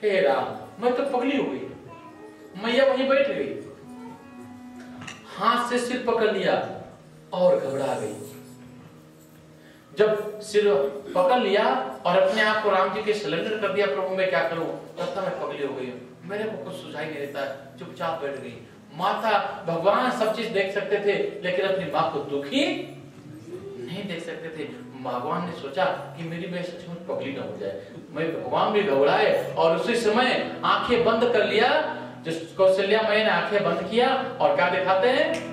हे राम, मैं तो पगली हो गई। मैया वहीं बैठ गई, हाथ से सिर पकड़ लिया और घबरा गई। जब सिर पकड़ लिया और अपने आप को राम जी के सरेंडर कर दिया, प्रभु मैं क्या करूं, तब तक मैं पगली हो गई, मेरे को कुछ सुझाई नहीं देता, चुपचाप बैठ गई। माता भगवान सब चीज देख सकते थे, लेकिन अपनी माँ को दुखी नहीं देख सकते थे। भगवान ने सोचा कि मेरी मैं सचमुच पगली ना हो जाए। मैं भगवान भी घबराए और उसी समय आंखें बंद कर लिया। जिस कौशल्या मैया ने आंखें बंद किया और क्या दिखाते हैं,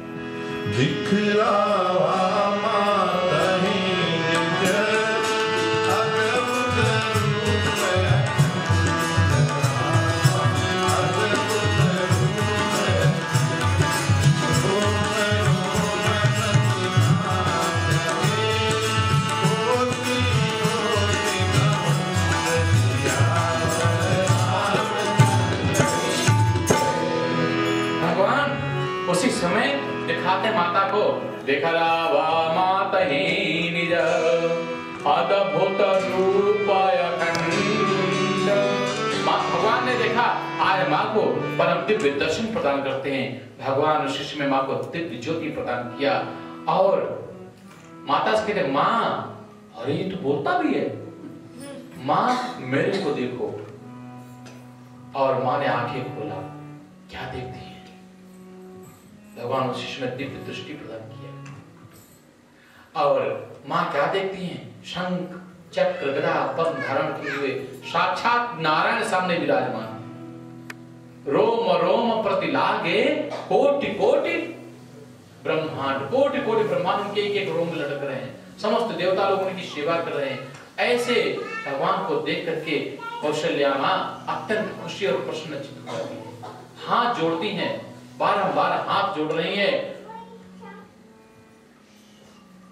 उसी समय दिखाते माता को, देखा माता ही निज अद्भुत रूपाय खंड। भगवान ने देखा आज माँ को परम दिव्य दर्शन प्रदान करते हैं। भगवान उस शिष्य में माँ को दिव्य ज्योति प्रदान किया और माता से कहते, माँ अरे ये तो बोलता भी है, माँ मेरे को देखो। और माँ ने आंखें खोला, क्या देखती है? भगवान उस शिष्य में दिव्य दृष्टि प्रदान किया। और माँ क्या देखती हैं? शंख चक्र गदा पद्म धारण किए हुए साक्षात नारायण सामने विराजमान। रोम रोम प्रति लागे कोटि कोटि ब्रह्मांड, कोटि कोटि ब्रह्मांड उनके एक एक रोम लटक रहे हैं। समस्त देवता लोग उनकी सेवा कर रहे हैं। ऐसे भगवान को देख करके कौशल्या माँ अत्यंत खुशी और प्रसन्नचित्त होती है। हाथ जोड़ती हैं, बारंबार हाथ जोड़ रही है,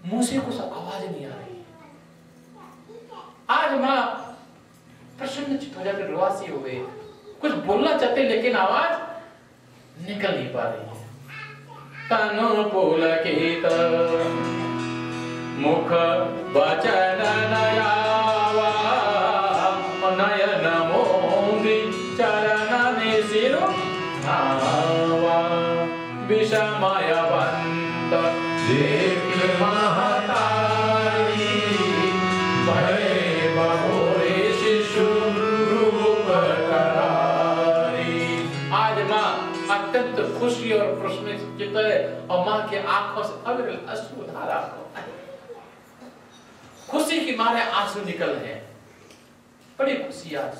मुंह से कुछ आवाज नहीं आ रही है। आज मां प्रसन्नचित्त हो जाकर रोवासी हो गई, कुछ बोलना चाहते लेकिन आवाज निकल नहीं पा रही है। तनु पुलकित मुख वचन नयावा नयन मोहि चरण निसिरो विषमय बंद देख महतारी भय बहुरे शिशु रूप करारी। आज माँ अत्यंत खुशी और प्रसन्नचित्त है और माँ के आंखों से अविरल अश्रुधारा, खुशी की मारे आंसू निकल हैं। बड़ी खुशी आज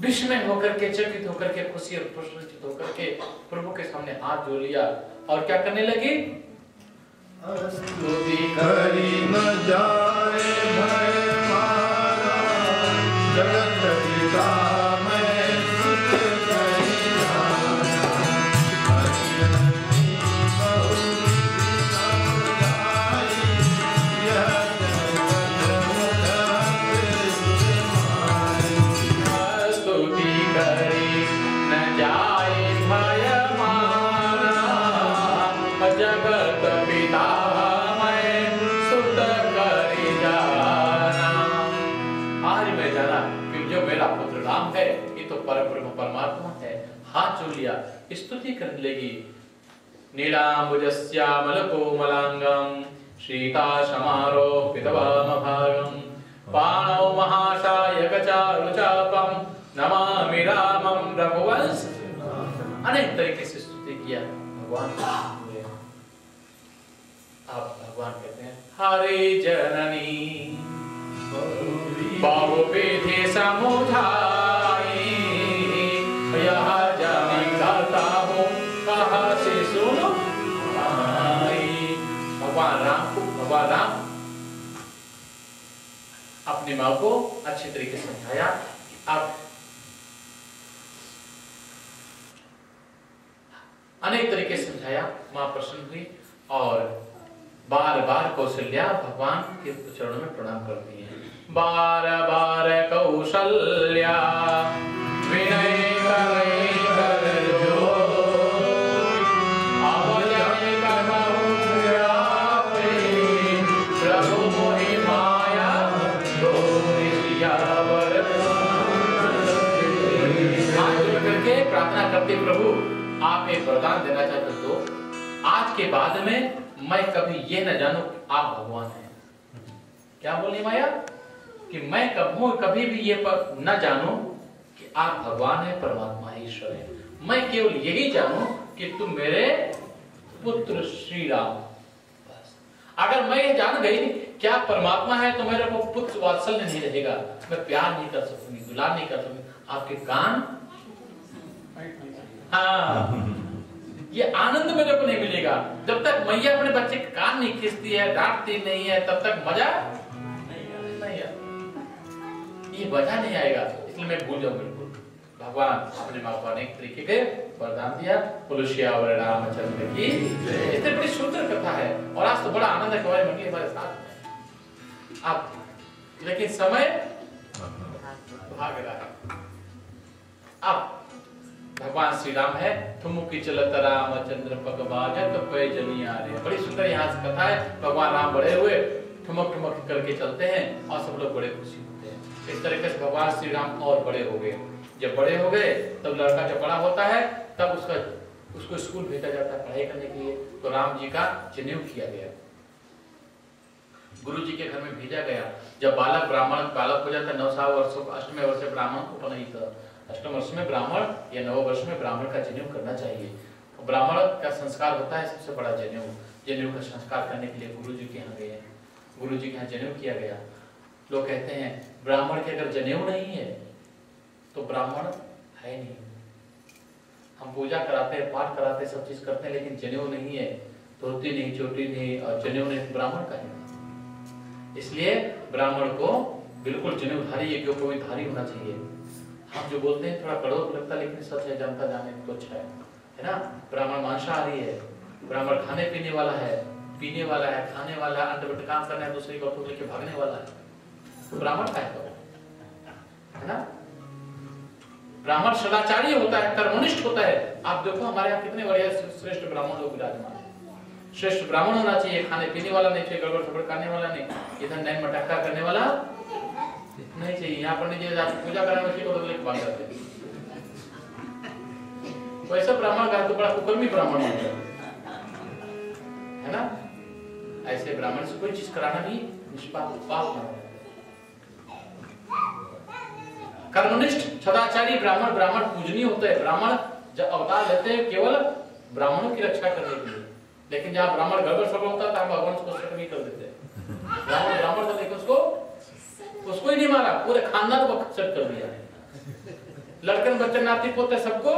विस्मय होकर के, चकित होकर के, खुशी और प्रसन्नचित्त होकर के प्रभु के सामने हाथ जोड़ लिया और क्या करने लगी? स्तुति करी न जाए भय मारा, जगत पिता मैं सुत करी जाना। परब्रह्म परमात्मा है। हाथ जोड़ लिया, स्तुति करने लगी। नीलांबुजस्यामल कोमलांगम श्रीकाशमारोपितवामभागं पाणौ महाशायकचारुचापं नमामि रामं रघुवंश। अनेक तरीके से स्तुति किया भगवान। आप भगवान कहते हैं हरे जननी बहुविधि समुधाई, यह जमी गाता हूँ कहाँ से सुनो आई। भगवान राम को, भगवान राम अपनी माँ को अच्छी तरीके से समझाया। अब अनेक तरीके से समझाया, माँ प्रसन्न हुई और बार बार कौशल्या भगवान के चरणों में प्रणाम करती है। बार बार कौशल्या विनय करे कर जोर, अब जाने का प्रभु मोहि माया डोरी सियावर बोलते प्रभु आप एक वरदान देना चाहते तो आज के बाद में मैं कभी ये न जानूं कि आप भगवान हैं। क्या बोली माया कि मैं कभी भी ये न जानूं कि आप भगवान हैं, परमात्मा है, ईश्वर है। मैं केवल यही जानूं कि तुम मेरे पुत्र श्री राम। बस अगर मैं ये जान गई क्या परमात्मा है तो मेरे को पुत्र वात्सल्य नहीं रहेगा, मैं प्यार नहीं कर सकूंगी, दुलार नहीं कर सकूंगी, आपके कान, हाँ ये आनंद मेरे को नहीं मिलेगा। जब तक मैया अपने बच्चे के कान नहीं खींचती है, डांटती नहीं है, तब तक मजा नहीं आएगा, ये मजा नहीं आएगा। इसलिए मैं भूल जाऊं बिल्कुल। भगवान अपने माँ को अनेक तरीके के वरदान दिया। पुलुष्यावर रामचंद्र की इतनी बड़ी सुंदर कथा है और आज तो बड़ा आनंद है कि हमारी मंडली हमारे साथ अब, लेकिन समय भाग रहा है। अब भगवान श्री राम है, ठुमुकी चलत रामचंद्र पगबाजत पे जनी आ रहे। बड़ी सुंदर यहाँ से कथा है। भगवान राम बड़े हुए, ठुमक ठुमक करके चलते हैं और सब लोग बड़े खुशी होते हैं। इस तरीके से भगवान श्री राम और बड़े हो गए। जब बड़े हो गए तब लड़का जब बड़ा होता है तब उसको स्कूल भेजा जाता है पढ़ाई करने के लिए। तो राम जी का जनेऊ किया गया, गुरु जी के घर में भेजा गया। जब बालक ब्राह्मण बालक हो जाता है 9 वर्षों 8वें वर्ष में ब्राह्मण को उपनयित, 8वें वर्ष में ब्राह्मण या 9वें वर्ष में ब्राह्मण का जनेऊ करना चाहिए। ब्राह्मण का संस्कार होता है सबसे बड़ा जनेऊ। जनेऊ का संस्कार करने के लिए गुरु जी के यहाँ गए, गुरु जी के यहाँ जनेऊ किया गया। लोग कहते हैं ब्राह्मण के अगर जनेऊ नहीं है तो ब्राह्मण है नहीं। हम पूजा कराते हैं, पाठ कराते हैं, सब चीज करते हैं, लेकिन जनेऊ नहीं है, धोती नहीं, चोटी नहीं और जनेऊ नहीं, ब्राह्मण का है। इसलिए ब्राह्मण को बिल्कुल जनेऊधारी, यज्ञोपवीतधारी होना चाहिए। हम जो बोलते हैं थोड़ा कड़वा लगता है लेकिन सच है, जानता जाने तो अच्छा है ना। ब्राह्मण मांसाहारी है, ब्राह्मण खाने पीने वाला है, पीने वाला है, खाने वाला है, अंत काम करना है, दूसरी को लेके भागने वाला है, तो ब्राह्मण का है ना। ब्राह्मण सदाचारी होता है, कर्मनिष्ठ होता है। आप देखो हमारे यहाँ कितने बढ़िया श्रेष्ठ ब्राह्मण लोग विराजमान है। श्रेष्ठ ब्राह्मण होना चाहिए, खाने पीने वाला नहीं चाहिए, गड़बड़ सड़बड़ करने वाला नहीं, इधर नैन मटक्का करने वाला नहीं चाहिए। यहाँ पर नहीं चाहिए पूजा कराने उसी को तो लेके भाग जाते हैं। वैसा ब्राह्मण का तो बड़ा कुकर्मी ब्राह्मण है ना। ऐसे ब्राह्मण से कोई चीज कराना भी निष्पाप पाप न हो। कर्मनिष्ठ सदाचारी ब्राह्मण, ब्राह्मण पूजनीय होते हैं। ब्राह्मण जब अवतार लेते हैं केवल ब्राह्मणों की रक्षा करने के लिए, लेकिन जहाँ ब्राह्मण गड़बड़ सड़बड़ होता है तो हम भगवान को शक भी कर देते हैं। ब्राह्मण तो देखो उसको ही नहीं मारा, पूरे खानदान को शक कर दिया, लड़कन बच्चन नाती पोते सबको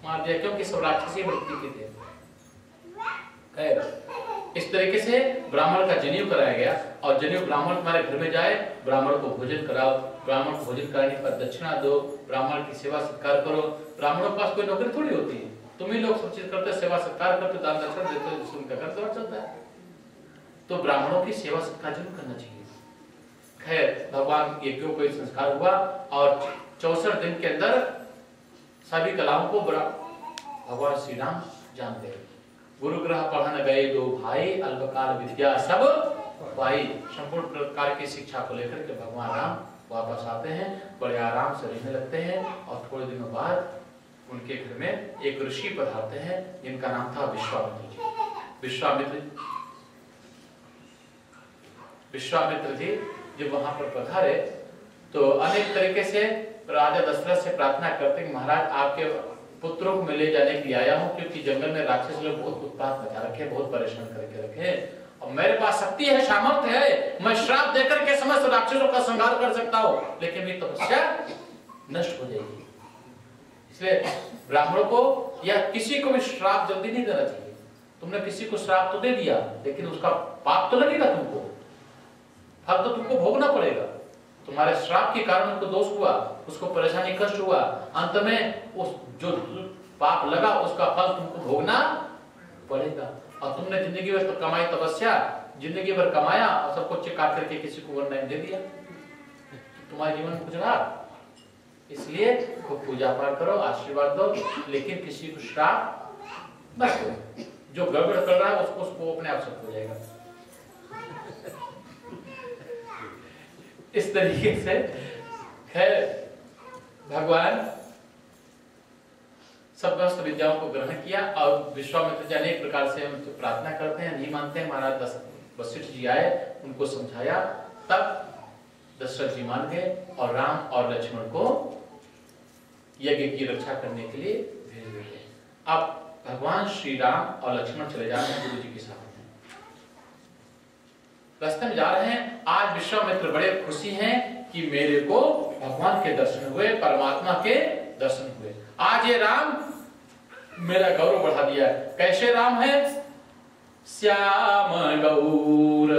मार दिया, क्योंकि सब राक्षसी वृत्ति के थे। इस तरीके से ब्राह्मण का जनेऊ कराया गया। और जनेऊ ब्राह्मण तुम्हारे घर में जाए, ब्राह्मण को भोजन कराओ, ब्राह्मण को भोजन कराने पर दक्षिणा दो, ब्राह्मण की सेवा सत्कार करो। ब्राह्मणों के पास कोई नौकरी थोड़ी होती है, तुम ही लोग सब चीज करते, सेवा सत्कार करते, दान दक्षिणा देते, जिससे उनका घर द्वार चलता है। तो ब्राह्मणों की सेवा सत्कार जरूर करना चाहिए। खैर भगवान यज्ञों को संस्कार हुआ और 64 दिन के अंदर सभी कलाओं को भगवान श्री राम जान गए। गुरु ग्रह पढ़ने गए 2 भाई, अल्पकाल विद्या सब भाई। संपूर्ण प्रकार की शिक्षा को लेकर के भगवान राम वापस आते हैं, बड़े आराम से रहने लगते हैं। और थोड़े दिनों बाद उनके घर में एक ऋषि पधारते हैं जिनका नाम था विश्वामित्र जी। विश्वामित्र जी जब वहां पर पधारे तो अनेक तरीके से राजा दशरथ से प्रार्थना करते हैं, महाराज आपके पुत्रों को मैं ले जाने के लिए आया हूँ, क्योंकि जंगल में राक्षस लोग बहुत उत्पात मचा रखे, बहुत परेशान करके रखे, और मेरे पास शक्ति है, सामर्थ्य है, मैं श्राप देकर के समस्त राक्षसों का संहार कर सकता हूँ, लेकिन मेरी तपस्या नष्ट हो जाएगी। इसलिए ब्राह्मणों को या किसी को भी श्राप जल्दी नहीं देना चाहिए। तुमने किसी को श्राप तो दे दिया, लेकिन उसका पाप तो लगेगा तुमको, फल तो तुमको भोगना पड़ेगा। तुम्हारे श्राप के कारण उनको दोष हुआ, उसको परेशानी कष्ट हुआ, अंत में उस जो पाप लगा उसका फल तुमको भोगना पड़ेगा। और तुमने जिंदगी भर तो कमाई तपस्या, जिंदगी भर कमाया और सब कुछ काट करके किसी को वन टाइम दे दिया, तुम्हारे जीवन में कुछ रहा। इसलिए खूब पूजा पाठ करो, आशीर्वाद दो, लेकिन किसी को श्राप बस जो गड़बड़ कर रहा है उसको अपने आप सब हो जाएगा। इस तरीके से खैर भगवान सब अस्त्र विद्याओं को ग्रहण किया और विश्वामित्र जी अनेक प्रकार से हम प्रार्थना करते हैं, नहीं मानते हैं। महाराज वशिष्ठ जी आए, उनको समझाया, तब दशरथ जी मान गए और राम और लक्ष्मण को यज्ञ की रक्षा करने के लिए भेज देते हैं। अब भगवान श्री राम और लक्ष्मण चले जा रहे हैं गुरु जी के साथ में, रास्ते में जा रहे हैं। आज विश्वामित्र बड़े खुशी हैं कि मेरे को भगवान के दर्शन हुए, परमात्मा के दर्शन हुए। आज ये राम मेरा गौरव बढ़ा दिया है। कैसे राम है? श्याम गौर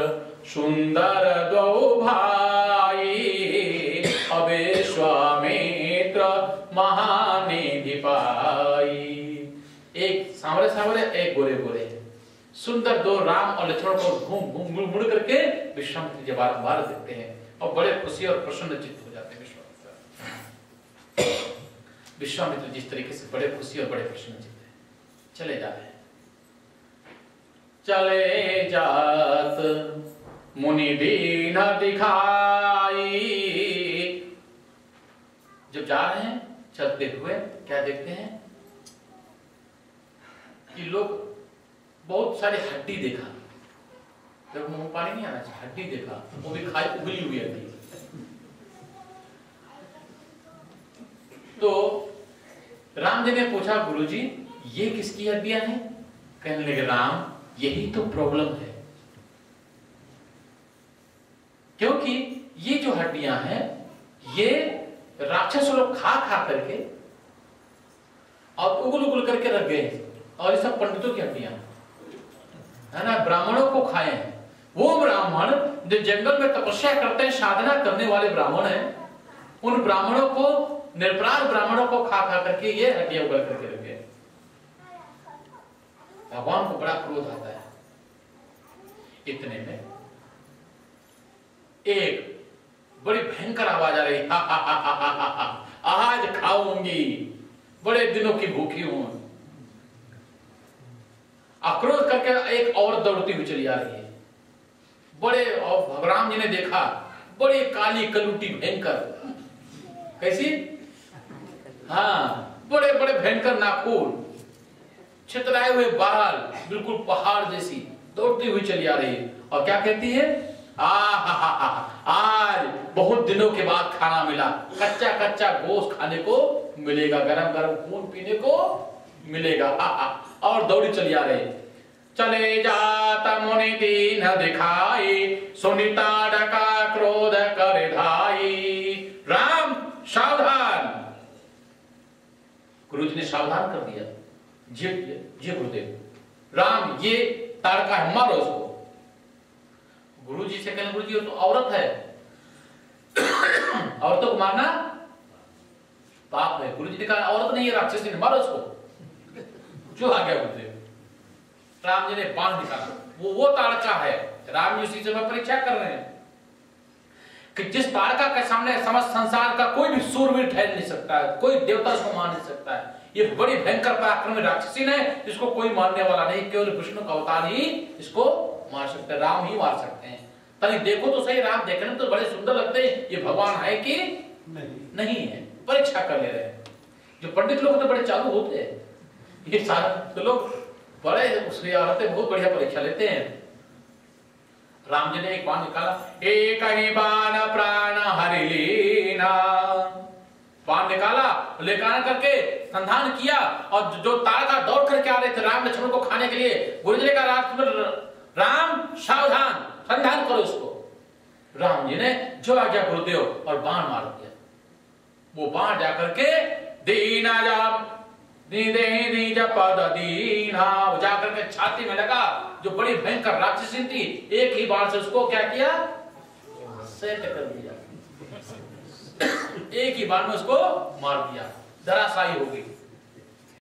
सुंदर दो भाई, अविश्वामित्र महानिधि पाई। एक सांवरे सांवरे, एक गोरे गोरे, सुंदर दो राम और लक्ष्मण को घूम घूम मुड़ करके विश्वामित्र जी बार देखते हैं और बड़े खुशी और प्रसन्न चित्त हो जाते हैं। विश्वामित्र जिस तरीके से बड़े खुशी और बड़े प्रसन्न चित्त है, चले जा रहे हैं। चले जात मुनि दीन दिखाई। जब जा रहे हैं चलते हुए क्या देखते हैं कि लोग बहुत सारी हड्डी देखा, जब मुंह पानी नहीं आना चाहिए, हड्डी देखा, वो भी खाई उबली हुई हड्डी। तो राम जी ने पूछा, गुरुजी ये किसकी हड्डियां हैं? कहने लगे, राम यही तो प्रॉब्लम है, क्योंकि ये जो हड्डियां हैं ये राक्षस लोग खा खा करके और उगल उगल करके रख गए, और ये सब पंडितों की हड्डियां है ना, ब्राह्मणों को खाए हैं। वो ब्राह्मण जो जंगल में तपस्या करते हैं, साधना करने वाले ब्राह्मण हैं, उन ब्राह्मणों को, निरपराध ब्राह्मणों को खा खा करके ये हड्डियां उगल करके रख गए। भगवान को बड़ा क्रोध आता है। इतने में एक बड़ी भयंकर आवाज आ रही, हा हा हा हा हा हा, आज खाऊंगी, बड़े दिनों की भूखी हूं। आक्रोश करके एक औरत दौड़ती हुई चली आ रही है। बड़े, और राम जी ने देखा, बड़ी काली कलूटी भयंकर, कैसी? हाँ, बड़े बड़े भयंकर नाखून, छितराए हुए बाल, बिल्कुल पहाड़ जैसी, दौड़ती हुई चली आ रही है। और क्या कहती है? आज बहुत दिनों के बाद खाना मिला, कच्चा कच्चा गोश्त खाने को मिलेगा, गरम गरम खून पीने को मिलेगा। और दौड़ी चली आ रही। चले जाता मुनि दीन दिखाई, सुनीता डका क्रोध कर धाई। राम सावधान, गुरु जी ने सावधान कर दिया। जी गुरुदेव, राम ये ताड़का है, मारो उसको। गुरु जी से कहने, गुरु जी तो औरत है, औरतों को मारना पाप है। गुरु जी ने कहा औरत नहीं है, राक्षसी ने, मारो उसको। जो आ गया गुरुदेव, राम जी ने बाण निकाला, वो ताड़का है। राम जी उसी समय परीक्षा कर रहे हैं कि जिस ताड़का के सामने समस्त संसार का कोई भी सूरवीर ठहर नहीं सकता है, कोई देवता इसको मार नहीं सकता है। ये बड़ी भयंकर पराक्रमी राक्षसी है, जिसको कोई मारने वाला नहीं, केवल विष्णु का अवतार ही इसको मार सकते हैं, राम ही मार सकते हैं। तभी देखो तो सही, राम देखने में तो बड़े सुंदर लगते हैं, ये भगवान है कि नहीं है, परीक्षा कर ले रहे हैं। जो पंडित लोग तो बड़े चालू होते हैं, ये सारे तो लोग बड़े, उसकी औरतें बहुत बढ़िया परीक्षा लेते हैं। राम जी ने एक बाण निकाला, एक ही बाण प्राण हरि लीना। बाण निकाला, लेकर करके संधान किया, और जो ताड़का दौड़ करके आ रहे थे राम लक्ष्मण को खाने के लिए, गुरु जी ने कहा राम सावधान, संधान करो उसको। राम जी ने जो आज्ञा गुरुदेव, और बाण मार दिया। वो बाण जाकर के दीना पद दीना जाकर के छाती में लगा, जो बड़ी भयंकर राक्षसी थी। एक ही बाण से उसको क्या किया? सेट कर दिया, एक ही बाण में उसको मार दिया, धराशायी हो गई।